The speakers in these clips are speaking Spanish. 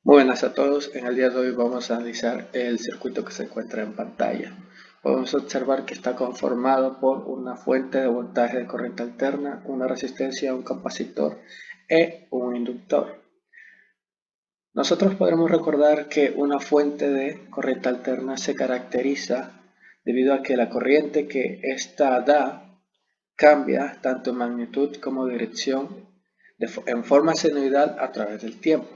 Muy buenas a todos, en el día de hoy vamos a analizar el circuito que se encuentra en pantalla. Podemos observar que está conformado por una fuente de voltaje de corriente alterna, una resistencia, un capacitor e un inductor. Nosotros podremos recordar que una fuente de corriente alterna se caracteriza debido a que la corriente que ésta da cambia tanto en magnitud como dirección en forma sinusoidal a través del tiempo.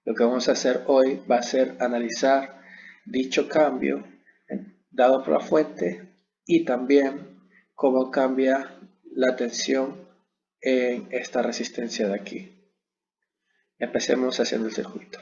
Lo que vamos a hacer hoy va a ser analizar dicho cambio dado por la fuente y también cómo cambia la tensión en esta resistencia de aquí. Empecemos haciendo el circuito.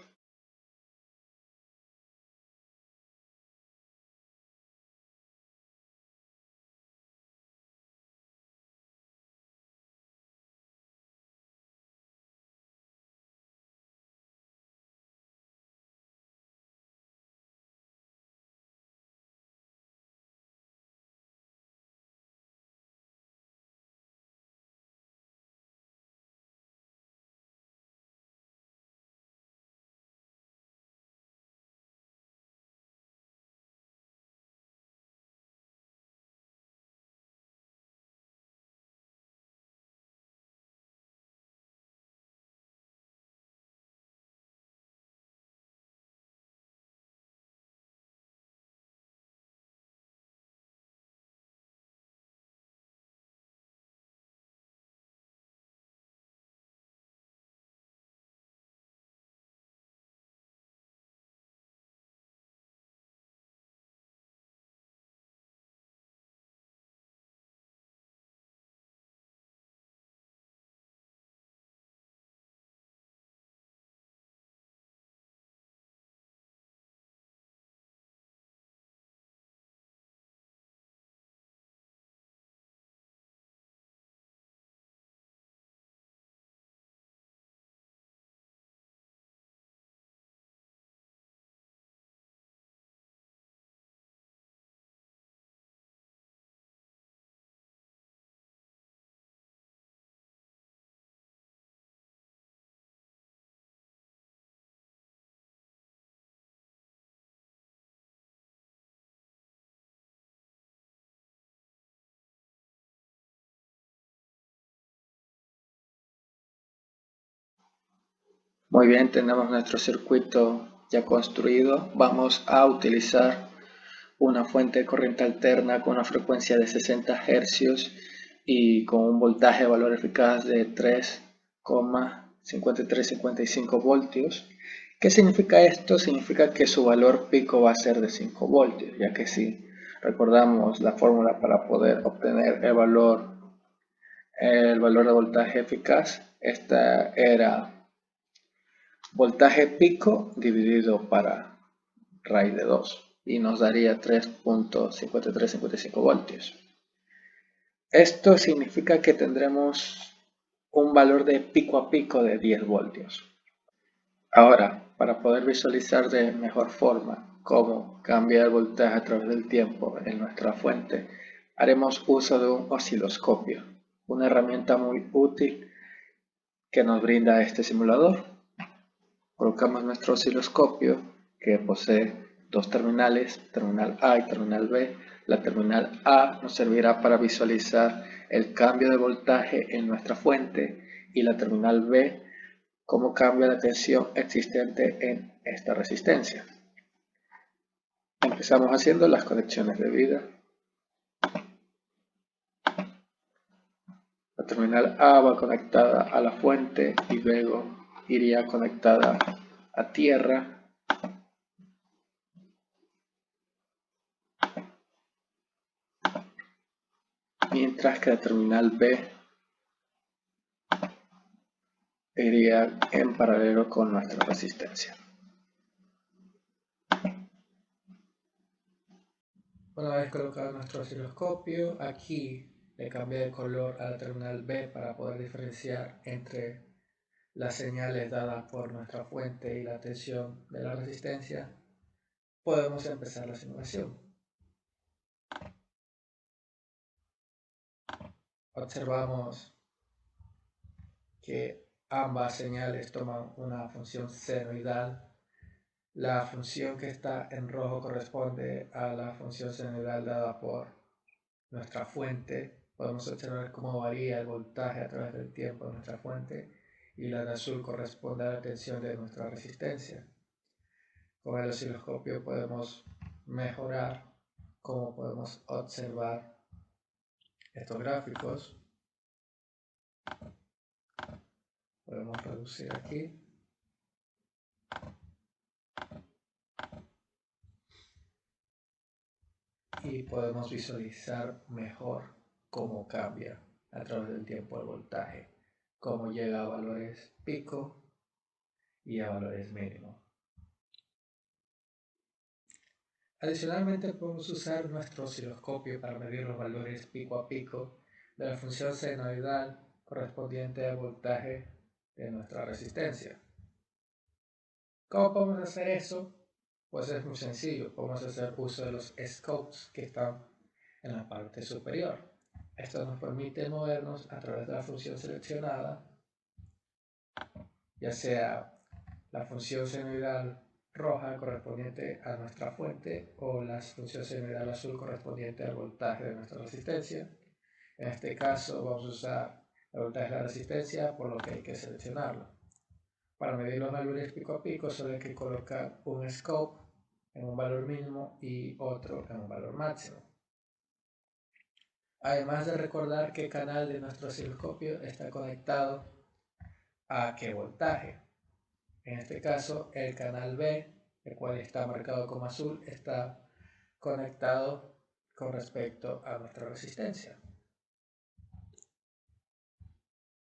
Muy bien, tenemos nuestro circuito ya construido. Vamos a utilizar una fuente de corriente alterna con una frecuencia de 60 Hz y con un voltaje de valor eficaz de 3,5355 voltios. ¿Qué significa esto? Significa que su valor pico va a ser de 5 voltios, ya que si recordamos la fórmula para poder obtener el valor de voltaje eficaz, esta era voltaje pico dividido para raíz de 2 y nos daría 3,5355 voltios. Esto significa que tendremos un valor de pico a pico de 10 voltios. Ahora, para poder visualizar de mejor forma cómo cambia el voltaje a través del tiempo en nuestra fuente, haremos uso de un osciloscopio, una herramienta muy útil que nos brinda este simulador. Colocamos nuestro osciloscopio que posee dos terminales, terminal A y terminal B. La terminal A nos servirá para visualizar el cambio de voltaje en nuestra fuente y la terminal B cómo cambia la tensión existente en esta resistencia. Empezamos haciendo las conexiones debidas. La terminal A va conectada a la fuente y luego iría conectada a tierra. Mientras que la terminal B iría en paralelo con nuestra resistencia. Una vez colocado nuestro osciloscopio, aquí le cambié de color a la terminal B para poder diferenciar entre las señales dadas por nuestra fuente y la tensión de la resistencia. Podemos empezar la simulación. Observamos que ambas señales toman una función senoidal La función que está en rojo corresponde a la función senoidal dada por nuestra fuente. Podemos observar cómo varía el voltaje a través del tiempo de nuestra fuente, y la de azul corresponde a la tensión de nuestra resistencia. Con el osciloscopio podemos mejorar cómo podemos observar estos gráficos. Podemos reducir aquí. Y podemos visualizar mejor cómo cambia a través del tiempo el voltaje, cómo llega a valores pico y a valores mínimos. Adicionalmente, podemos usar nuestro osciloscopio para medir los valores pico a pico de la función senoidal correspondiente al voltaje de nuestra resistencia. ¿Cómo podemos hacer eso? Pues es muy sencillo. Podemos hacer uso de los scopes que están en la parte superior. Esto nos permite movernos a través de la función seleccionada, ya sea la función senoidal roja correspondiente a nuestra fuente o la función senoidal azul correspondiente al voltaje de nuestra resistencia. En este caso vamos a usar el voltaje de la resistencia, por lo que hay que seleccionarlo. Para medir los valores pico a pico solo hay que colocar un scope en un valor mínimo y otro en un valor máximo. Además de recordar qué canal de nuestro osciloscopio está conectado a qué voltaje. En este caso, el canal B, el cual está marcado como azul, está conectado con respecto a nuestra resistencia.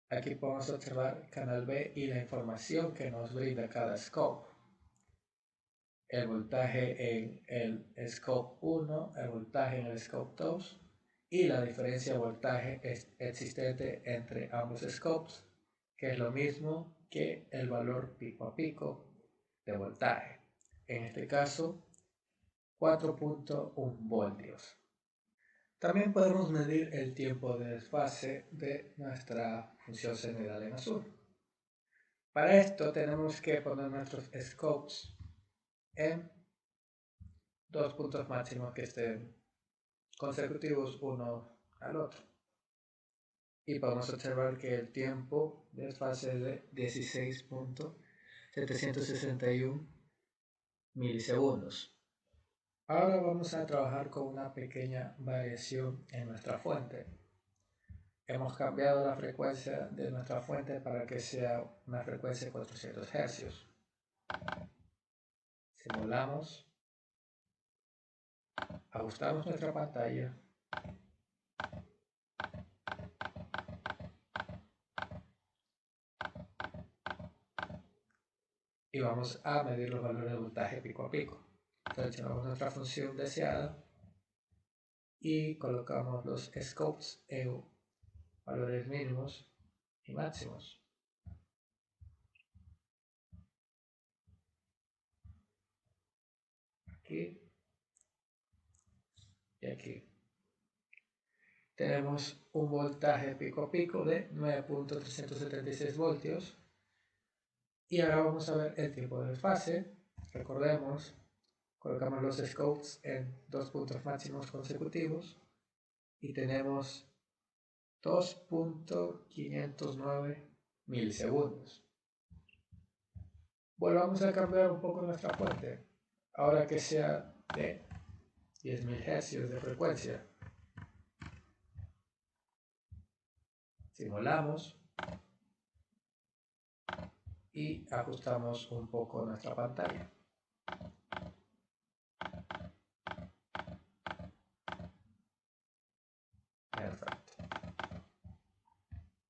Aquí podemos observar el canal B y la información que nos brinda cada scope. El voltaje en el scope 1, el voltaje en el scope 2 y la diferencia de voltaje existente entre ambos scopes, que es lo mismo que el valor pico a pico de voltaje. En este caso, 4.1 voltios. También podemos medir el tiempo de desfase de nuestra función senoidal en azul. Para esto tenemos que poner nuestros scopes en dos puntos máximos que estén consecutivos uno al otro. Y podemos observar que el tiempo de desfase es de 16.761 milisegundos. Ahora vamos a trabajar con una pequeña variación en nuestra fuente. Hemos cambiado la frecuencia de nuestra fuente para que sea una frecuencia de 400 Hz. Simulamos, ajustamos nuestra pantalla y vamos a medir los valores de voltaje pico a pico. Seleccionamos nuestra función deseada y colocamos los scopes en valores mínimos y máximos. Aquí y aquí. Tenemos un voltaje pico a pico de 9.376 voltios. Y ahora vamos a ver el tiempo de desfase. Recordemos, colocamos los scopes en dos puntos máximos consecutivos y tenemos 2.509 milisegundos. Volvamos a cambiar un poco nuestra fuente, ahora que sea de 10.000 Hz de frecuencia. Simulamos y ajustamos un poco nuestra pantalla. Perfecto.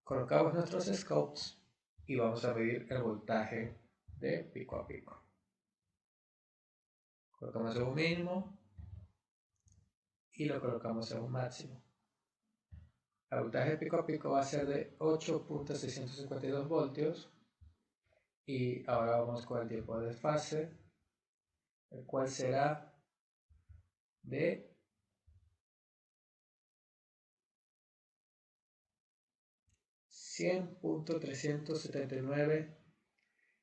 Colocamos nuestros scopes y vamos a medir el voltaje de pico a pico. Colocamos en un mínimo y lo colocamos en un máximo. El voltaje pico a pico va a ser de 8.652 voltios. Y ahora vamos con el tiempo de desfase, el cual será de 100.379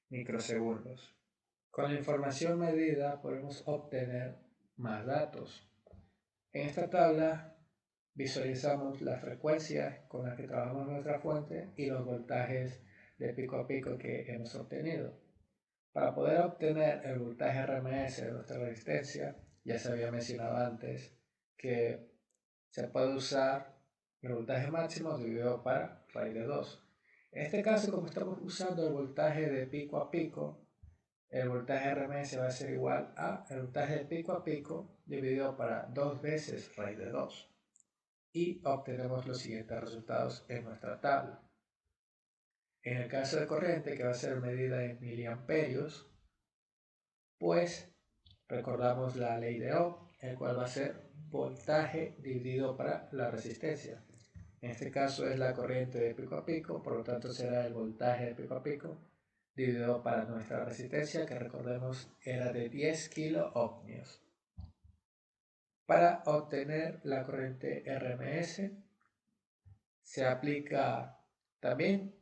microsegundos. Con la información medida podemos obtener más datos. En esta tabla visualizamos las frecuencias con las que trabajamos nuestra fuente y los voltajes de pico a pico que hemos obtenido. Para poder obtener el voltaje RMS de nuestra resistencia, ya se había mencionado antes que se puede usar el voltaje máximo dividido para raíz de 2. En este caso, como estamos usando el voltaje de pico a pico, el voltaje RMS va a ser igual a el voltaje de pico a pico dividido para 2 veces raíz de 2. Y obtenemos los siguientes resultados en nuestra tabla. En el caso de corriente, que va a ser medida en miliamperios, pues recordamos la ley de Ohm, el cual va a ser voltaje dividido para la resistencia. En este caso es la corriente de pico a pico, por lo tanto será el voltaje de pico a pico dividido para nuestra resistencia, que recordemos era de 10 kilo ohmios. Para obtener la corriente RMS se aplica también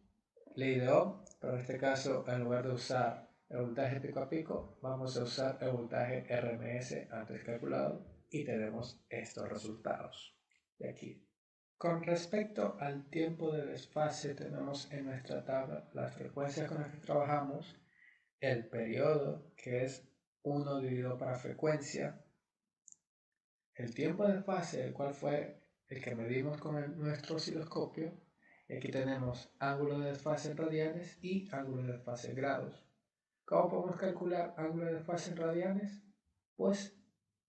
ley de Ohm, pero en este caso en lugar de usar el voltaje pico a pico, vamos a usar el voltaje RMS antes calculado y tenemos estos resultados de aquí. Con respecto al tiempo de desfase, tenemos en nuestra tabla las frecuencias con las que trabajamos, el periodo, que es 1 dividido para frecuencia, el tiempo de desfase, el cual fue el que medimos con nuestro osciloscopio, y aquí tenemos ángulo de desfase en radianes y ángulo de desfase en grados. ¿Cómo podemos calcular ángulo de desfase en radianes? Pues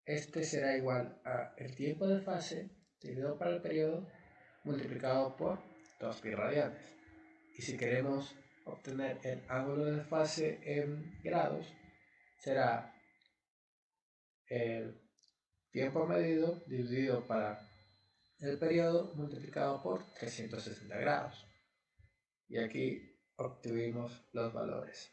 este será igual a el tiempo de fase dividido para el periodo multiplicado por 2pi radianes. Y si queremos obtener el ángulo de desfase en grados, será el tiempo medido dividido para el periodo multiplicado por 360 grados. Y aquí obtuvimos los valores.